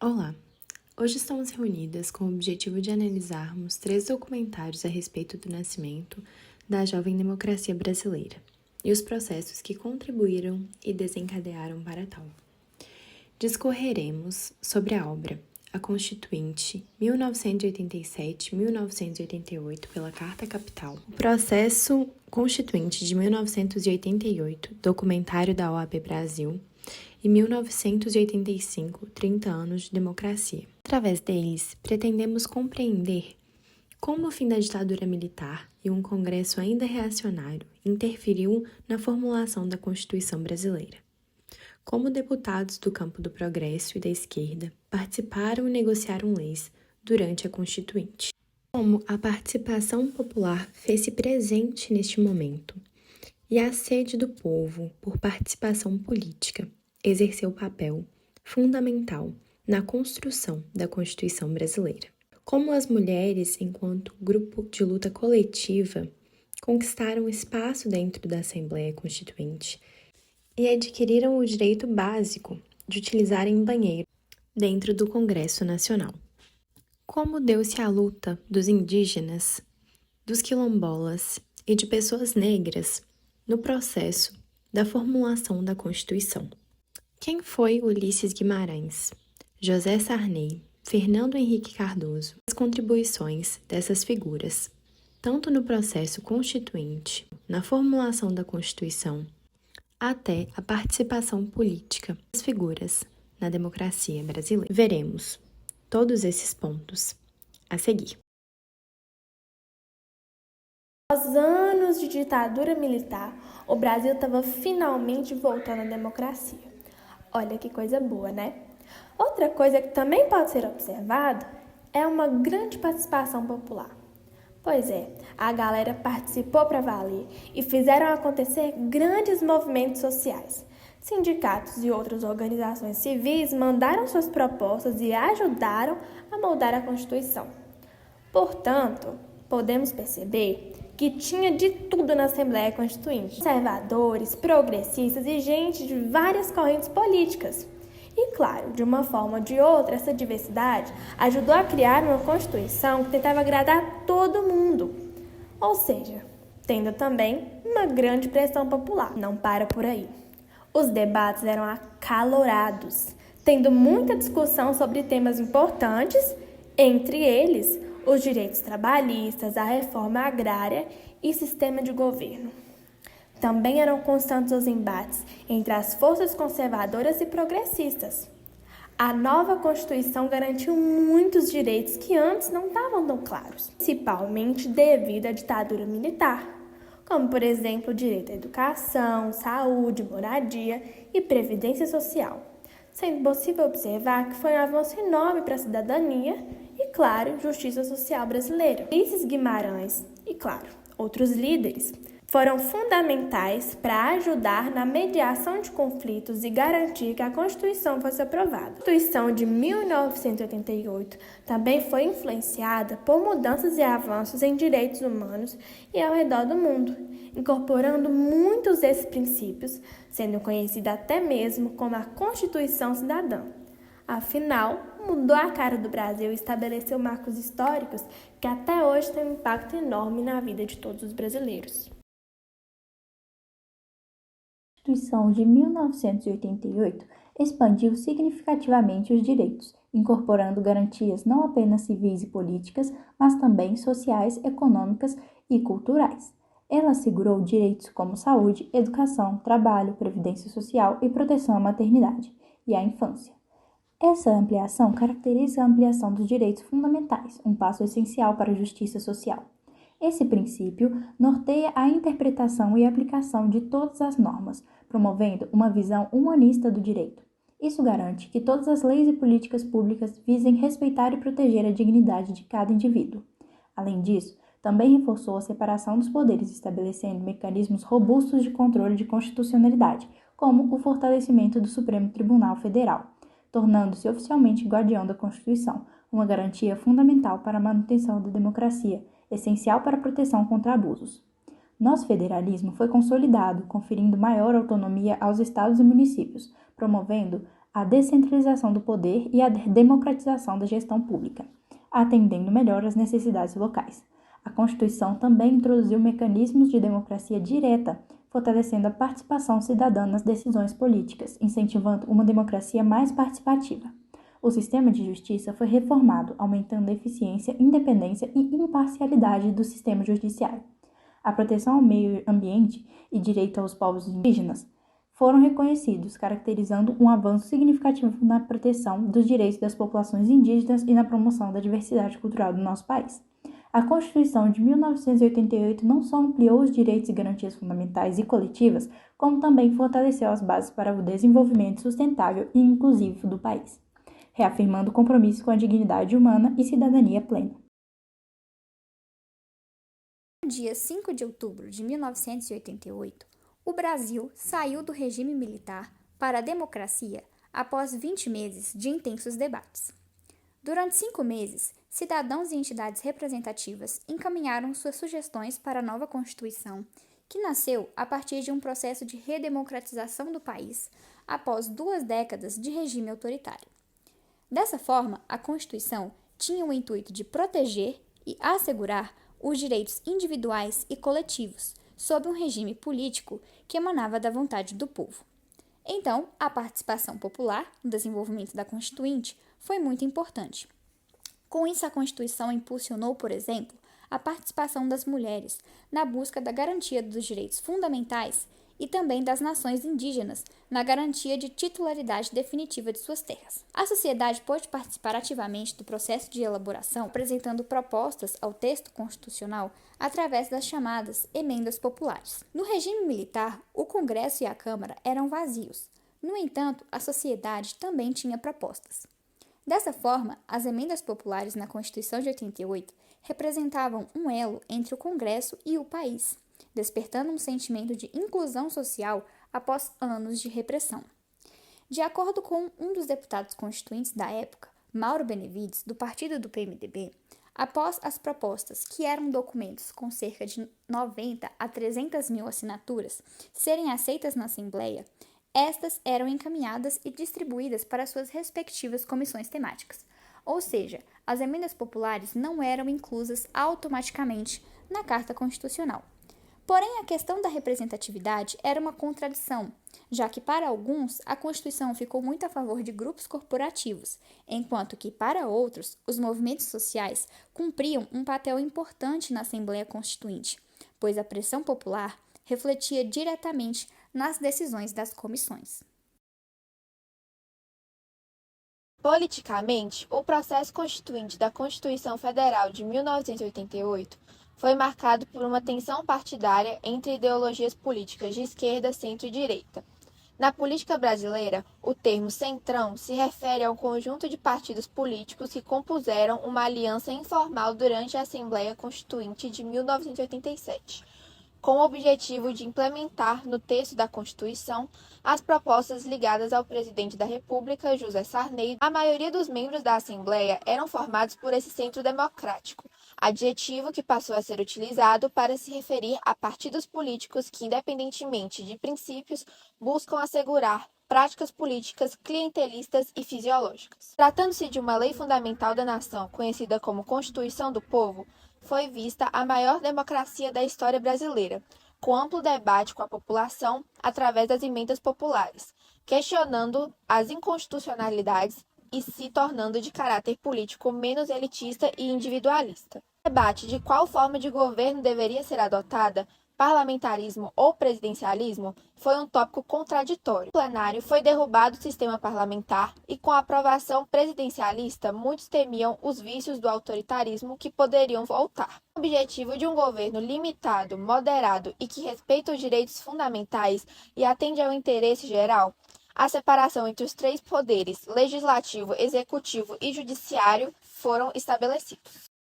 Olá! Hoje estamos reunidas com o objetivo de analisarmos 3 documentários a respeito do nascimento da jovem democracia brasileira e os processos que contribuíram e desencadearam para tal. Discorreremos sobre a obra A Constituinte 1987-1988 pela Carta Capital, o Processo Constituinte de 1988, documentário da OAB Brasil, e 1985, 30 anos de democracia. Através deles, pretendemos compreender como o fim da ditadura militar e um Congresso ainda reacionário interferiu na formulação da Constituição brasileira. Como deputados do campo do progresso e da esquerda participaram e negociaram leis durante a Constituinte. Como a participação popular fez-se presente neste momento e a sede do povo por participação política exerceu papel fundamental na construção da Constituição brasileira. Como as mulheres, enquanto grupo de luta coletiva, conquistaram espaço dentro da Assembleia Constituinte e adquiriram o direito básico de utilizarem banheiro dentro do Congresso Nacional. Como deu-se a luta dos indígenas, dos quilombolas e de pessoas negras no processo da formulação da Constituição. Quem foi Ulisses Guimarães, José Sarney, Fernando Henrique Cardoso? As contribuições dessas figuras, tanto no processo constituinte, na formulação da Constituição, até a participação política das figuras na democracia brasileira. Veremos todos esses pontos a seguir. Após anos de ditadura militar, o Brasil estava finalmente voltando à democracia. Olha que coisa boa, né? Outra coisa que também pode ser observada é uma grande participação popular. Pois é, a galera participou para valer e fizeram acontecer grandes movimentos sociais. Sindicatos e outras organizações civis mandaram suas propostas e ajudaram a moldar a Constituição. Portanto, podemos perceber que tinha de tudo na Assembleia Constituinte: conservadores, progressistas e gente de várias correntes políticas. E claro, de uma forma ou de outra, essa diversidade ajudou a criar uma Constituição que tentava agradar todo mundo. Ou seja, tendo também uma grande pressão popular. Não para por aí. Os debates eram acalorados, tendo muita discussão sobre temas importantes, entre eles os direitos trabalhistas, a reforma agrária e sistema de governo. Também eram constantes os embates entre as forças conservadoras e progressistas. A nova Constituição garantiu muitos direitos que antes não estavam tão claros, principalmente devido à ditadura militar, como, por exemplo, o direito à educação, saúde, moradia e previdência social, sendo possível observar que foi um avanço enorme para a cidadania e, claro, justiça social brasileira. Ulisses Guimarães e, claro, outros líderes foram fundamentais para ajudar na mediação de conflitos e garantir que a Constituição fosse aprovada. A Constituição de 1988 também foi influenciada por mudanças e avanços em direitos humanos e ao redor do mundo, incorporando muitos desses princípios, sendo conhecida até mesmo como a Constituição Cidadã. Afinal, mudou a cara do Brasil e estabeleceu marcos históricos que até hoje têm um impacto enorme na vida de todos os brasileiros. A Constituição de 1988 expandiu significativamente os direitos, incorporando garantias não apenas civis e políticas, mas também sociais, econômicas e culturais. Ela assegurou direitos como saúde, educação, trabalho, previdência social e proteção à maternidade e à infância. Essa ampliação caracteriza a ampliação dos direitos fundamentais, um passo essencial para a justiça social. Esse princípio norteia a interpretação e aplicação de todas as normas, promovendo uma visão humanista do direito. Isso garante que todas as leis e políticas públicas visem respeitar e proteger a dignidade de cada indivíduo. Além disso, também reforçou a separação dos poderes, estabelecendo mecanismos robustos de controle de constitucionalidade, como o fortalecimento do Supremo Tribunal Federal, tornando-se oficialmente guardião da Constituição, uma garantia fundamental para a manutenção da democracia, essencial para a proteção contra abusos. Nosso federalismo foi consolidado, conferindo maior autonomia aos estados e municípios, promovendo a descentralização do poder e a democratização da gestão pública, atendendo melhor às necessidades locais. A Constituição também introduziu mecanismos de democracia direta, fortalecendo a participação cidadã nas decisões políticas, incentivando uma democracia mais participativa. O sistema de justiça foi reformado, aumentando a eficiência, independência e imparcialidade do sistema judiciário. A proteção ao meio ambiente e direito aos povos indígenas foram reconhecidos, caracterizando um avanço significativo na proteção dos direitos das populações indígenas e na promoção da diversidade cultural do nosso país. A Constituição de 1988 não só ampliou os direitos e garantias fundamentais e coletivas, como também fortaleceu as bases para o desenvolvimento sustentável e inclusivo do país, reafirmando o compromisso com a dignidade humana e cidadania plena. No dia 5 de outubro de 1988, o Brasil saiu do regime militar para a democracia após 20 meses de intensos debates. Durante 5 meses, cidadãos e entidades representativas encaminharam suas sugestões para a nova Constituição, que nasceu a partir de um processo de redemocratização do país após 2 décadas de regime autoritário. Dessa forma, a Constituição tinha o intuito de proteger e assegurar os direitos individuais e coletivos, sob um regime político que emanava da vontade do povo. Então, a participação popular no desenvolvimento da Constituinte foi muito importante. Com isso, a Constituição impulsionou, por exemplo, a participação das mulheres na busca da garantia dos direitos fundamentais e também das nações indígenas na garantia de titularidade definitiva de suas terras. A sociedade pôde participar ativamente do processo de elaboração, apresentando propostas ao texto constitucional através das chamadas emendas populares. No regime militar, o Congresso e a Câmara eram vazios. No entanto, a sociedade também tinha propostas. Dessa forma, as emendas populares na Constituição de 88 representavam um elo entre o Congresso e o país, despertando um sentimento de inclusão social após anos de repressão. De acordo com um dos deputados constituintes da época, Mauro Benevides, do partido do PMDB, após as propostas, que eram documentos com cerca de 90 a 300 mil assinaturas, serem aceitas na Assembleia, estas eram encaminhadas e distribuídas para suas respectivas comissões temáticas. Ou seja, as emendas populares não eram inclusas automaticamente na Carta Constitucional. Porém, a questão da representatividade era uma contradição, já que para alguns a Constituição ficou muito a favor de grupos corporativos, enquanto que para outros os movimentos sociais cumpriam um papel importante na Assembleia Constituinte, pois a pressão popular refletia diretamente nas decisões das comissões. Politicamente, o processo constituinte da Constituição Federal de 1988 foi marcado por uma tensão partidária entre ideologias políticas de esquerda, centro e direita. Na política brasileira, o termo centrão se refere ao conjunto de partidos políticos que compuseram uma aliança informal durante a Assembleia Constituinte de 1987, com o objetivo de implementar no texto da Constituição as propostas ligadas ao presidente da República, José Sarney. A maioria dos membros da Assembleia eram formados por esse centro democrático, adjetivo que passou a ser utilizado para se referir a partidos políticos que, independentemente de princípios, buscam assegurar práticas políticas clientelistas e fisiológicas. Tratando-se de uma lei fundamental da nação, conhecida como Constituição do Povo, foi vista a maior democracia da história brasileira, com amplo debate com a população através das emendas populares, questionando as inconstitucionalidades e se tornando de caráter político menos elitista e individualista. O debate de qual forma de governo deveria ser adotada, parlamentarismo ou presidencialismo, foi um tópico contraditório. No plenário foi derrubado o sistema parlamentar e, com a aprovação presidencialista, muitos temiam os vícios do autoritarismo que poderiam voltar. O objetivo de um governo limitado, moderado e que respeita os direitos fundamentais e atende ao interesse geral, a separação entre os 3 poderes, legislativo, executivo e judiciário, foram estabelecidos.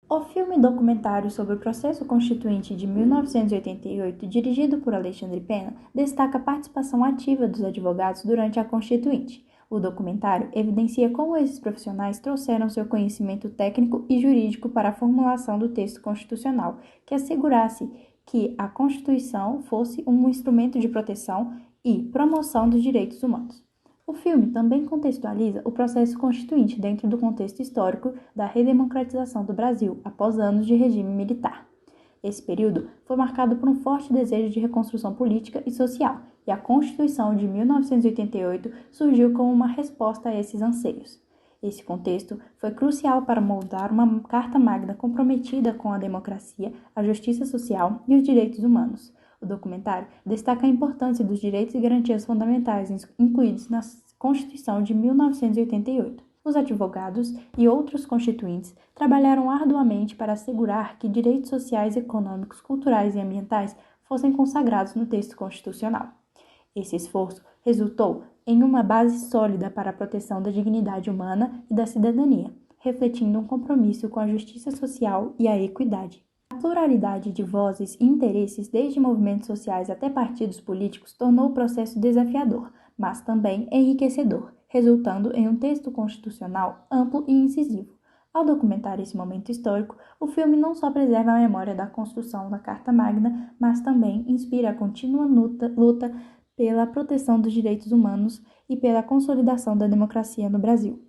O filme documentário sobre o processo constituinte de 1988, dirigido por Alexandre Pena, destaca a participação ativa dos advogados durante a Constituinte. O documentário evidencia como esses profissionais trouxeram seu conhecimento técnico e jurídico para a formulação do texto constitucional, que assegurasse que a Constituição fosse um instrumento de proteção e promoção dos direitos humanos. O filme também contextualiza o processo constituinte dentro do contexto histórico da redemocratização do Brasil após anos de regime militar. Esse período foi marcado por um forte desejo de reconstrução política e social, e a Constituição de 1988 surgiu como uma resposta a esses anseios. Esse contexto foi crucial para moldar uma Carta Magna comprometida com a democracia, a justiça social e os direitos humanos. O documentário destaca a importância dos direitos e garantias fundamentais incluídos na Constituição de 1988. Os advogados e outros constituintes trabalharam arduamente para assegurar que direitos sociais, econômicos, culturais e ambientais fossem consagrados no texto constitucional. Esse esforço resultou em uma base sólida para a proteção da dignidade humana e da cidadania, refletindo um compromisso com a justiça social e a equidade. A pluralidade de vozes e interesses, desde movimentos sociais até partidos políticos, tornou o processo desafiador, mas também enriquecedor, resultando em um texto constitucional amplo e incisivo. Ao documentar esse momento histórico, o filme não só preserva a memória da construção da Carta Magna, mas também inspira a contínua luta pela proteção dos direitos humanos e pela consolidação da democracia no Brasil.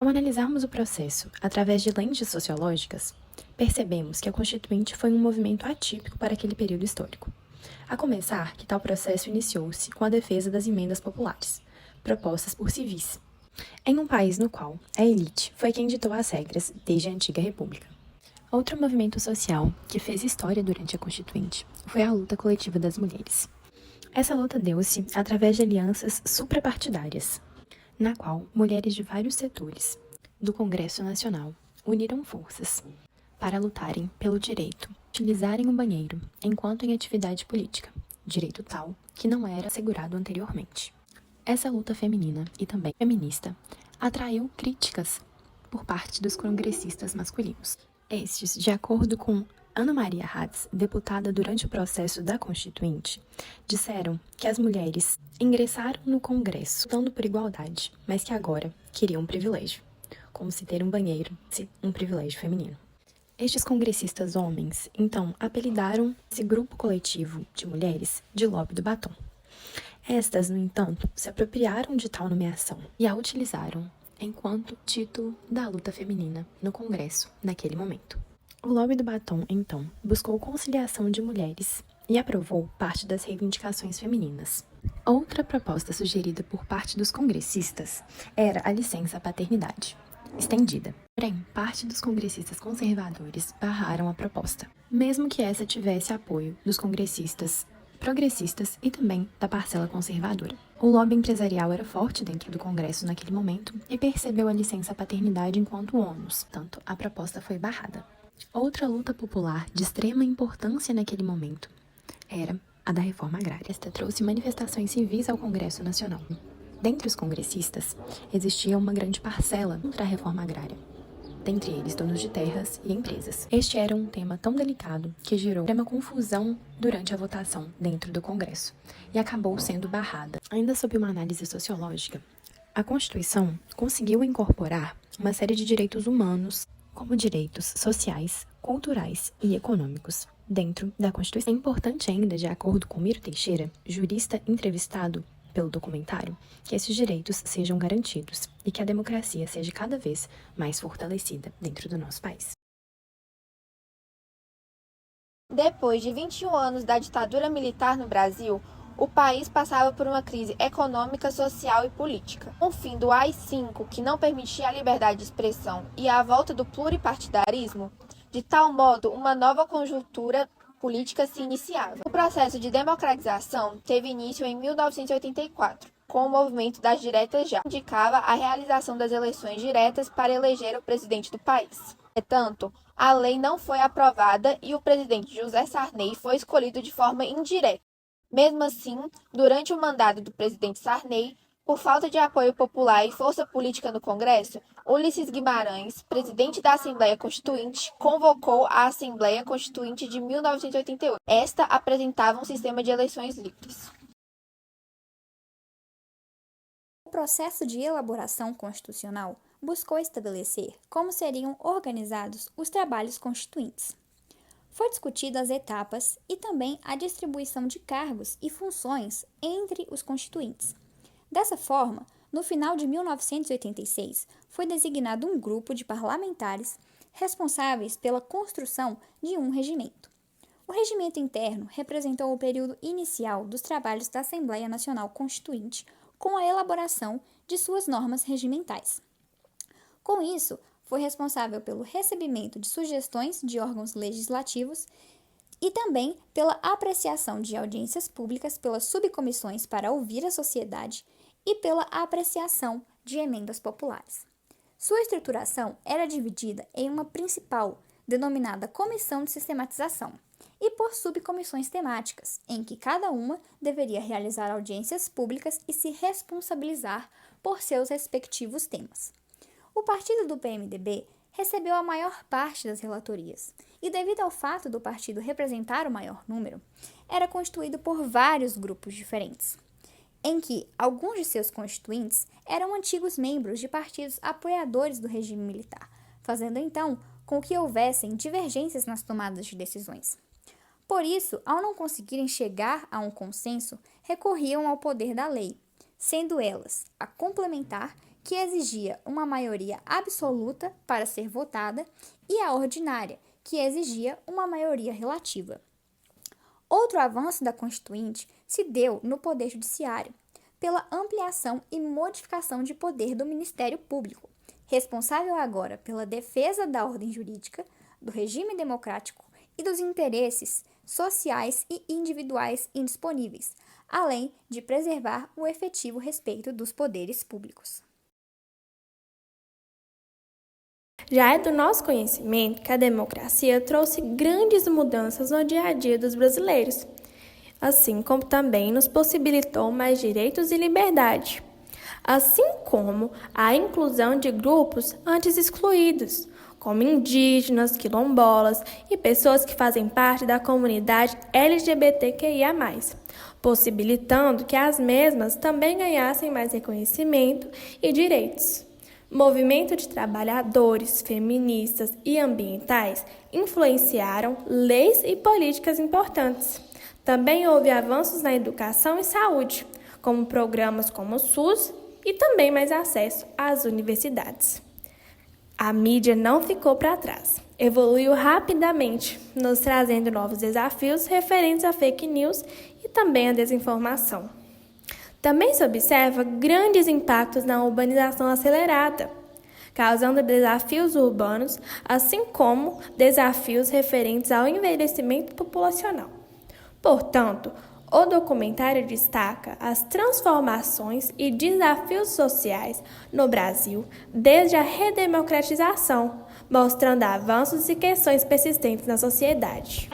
Ao analisarmos o processo através de lentes sociológicas, percebemos que a Constituinte foi um movimento atípico para aquele período histórico. A começar que tal processo iniciou-se com a defesa das emendas populares, propostas por civis, em um país no qual a elite foi quem ditou as regras desde a antiga república. Outro movimento social que fez história durante a Constituinte foi a luta coletiva das mulheres. Essa luta deu-se através de alianças suprapartidárias, na qual mulheres de vários setores do Congresso Nacional uniram forças para lutarem pelo direito de utilizarem o banheiro enquanto em atividade política, direito tal que não era assegurado anteriormente. Essa luta feminina e também feminista atraiu críticas por parte dos congressistas masculinos. Estes, de acordo com Ana Maria Hatz, deputada durante o processo da Constituinte, disseram que as mulheres ingressaram no Congresso lutando por igualdade, mas que agora queriam um privilégio, como se ter um banheiro fosse um privilégio feminino. Estes congressistas homens, então, apelidaram esse grupo coletivo de mulheres de lobby do batom. Estas, no entanto, se apropriaram de tal nomeação e a utilizaram enquanto título da luta feminina no Congresso naquele momento. O lobby do batom, então, buscou conciliação de mulheres e aprovou parte das reivindicações femininas. Outra proposta sugerida por parte dos congressistas era a licença paternidade estendida. Porém, parte dos congressistas conservadores barraram a proposta, mesmo que essa tivesse apoio dos congressistas progressistas e também da parcela conservadora. O lobby empresarial era forte dentro do Congresso naquele momento e percebeu a licença paternidade enquanto ônus, tanto a proposta foi barrada. Outra luta popular de extrema importância naquele momento era a da reforma agrária. Esta trouxe manifestações civis ao Congresso Nacional. Dentre os congressistas, existia uma grande parcela contra a reforma agrária, dentre eles donos de terras e empresas. Este era um tema tão delicado que gerou extrema confusão durante a votação dentro do Congresso e acabou sendo barrada. Ainda sob uma análise sociológica, a Constituição conseguiu incorporar uma série de direitos humanos, como direitos sociais, culturais e econômicos, dentro da Constituição. É importante ainda, de acordo com Miro Teixeira, jurista entrevistado pelo documentário, que esses direitos sejam garantidos e que a democracia seja cada vez mais fortalecida dentro do nosso país. Depois de 21 anos da ditadura militar no Brasil, o país passava por uma crise econômica, social e política. Com o fim do AI-5, que não permitia a liberdade de expressão, e a volta do pluripartidarismo, de tal modo, uma nova conjuntura política se iniciava. O processo de democratização teve início em 1984, com o movimento das diretas já, que indicava a realização das eleições diretas para eleger o presidente do país. Entretanto, a lei não foi aprovada e o presidente José Sarney foi escolhido de forma indireta. Mesmo assim, durante o mandato do presidente Sarney, por falta de apoio popular e força política no Congresso, Ulisses Guimarães, presidente da Assembleia Constituinte, convocou a Assembleia Constituinte de 1988. Esta apresentava um sistema de eleições livres. O processo de elaboração constitucional buscou estabelecer como seriam organizados os trabalhos constituintes. Foi discutido as etapas e também a distribuição de cargos e funções entre os constituintes. Dessa forma, no final de 1986, foi designado um grupo de parlamentares responsáveis pela construção de um regimento. O regimento interno representou o período inicial dos trabalhos da Assembleia Nacional Constituinte com a elaboração de suas normas regimentais. Com isso, foi responsável pelo recebimento de sugestões de órgãos legislativos e também pela apreciação de audiências públicas pelas subcomissões para ouvir a sociedade e pela apreciação de emendas populares. Sua estruturação era dividida em uma principal, denominada Comissão de Sistematização, e por subcomissões temáticas, em que cada uma deveria realizar audiências públicas e se responsabilizar por seus respectivos temas. O partido do PMDB recebeu a maior parte das relatorias, e devido ao fato do partido representar o maior número, era constituído por vários grupos diferentes, em que alguns de seus constituintes eram antigos membros de partidos apoiadores do regime militar, fazendo então com que houvessem divergências nas tomadas de decisões. Por isso, ao não conseguirem chegar a um consenso, recorriam ao poder da lei, sendo elas a complementar, que exigia uma maioria absoluta para ser votada, e a ordinária, que exigia uma maioria relativa. Outro avanço da Constituinte se deu no Poder Judiciário, pela ampliação e modificação de poder do Ministério Público, responsável agora pela defesa da ordem jurídica, do regime democrático e dos interesses sociais e individuais indisponíveis, além de preservar o efetivo respeito dos poderes públicos. Já é do nosso conhecimento que a democracia trouxe grandes mudanças no dia a dia dos brasileiros, assim como também nos possibilitou mais direitos e liberdade, assim como a inclusão de grupos antes excluídos, como indígenas, quilombolas e pessoas que fazem parte da comunidade LGBTQIA+, possibilitando que as mesmas também ganhassem mais reconhecimento e direitos. Movimento de trabalhadores, feministas e ambientais influenciaram leis e políticas importantes. Também houve avanços na educação e saúde, como programas como o SUS e também mais acesso às universidades. A mídia não ficou para trás, evoluiu rapidamente, nos trazendo novos desafios referentes a fake news e também a desinformação. Também se observa grandes impactos na urbanização acelerada, causando desafios urbanos, assim como desafios referentes ao envelhecimento populacional. Portanto, o documentário destaca as transformações e desafios sociais no Brasil desde a redemocratização, mostrando avanços e questões persistentes na sociedade.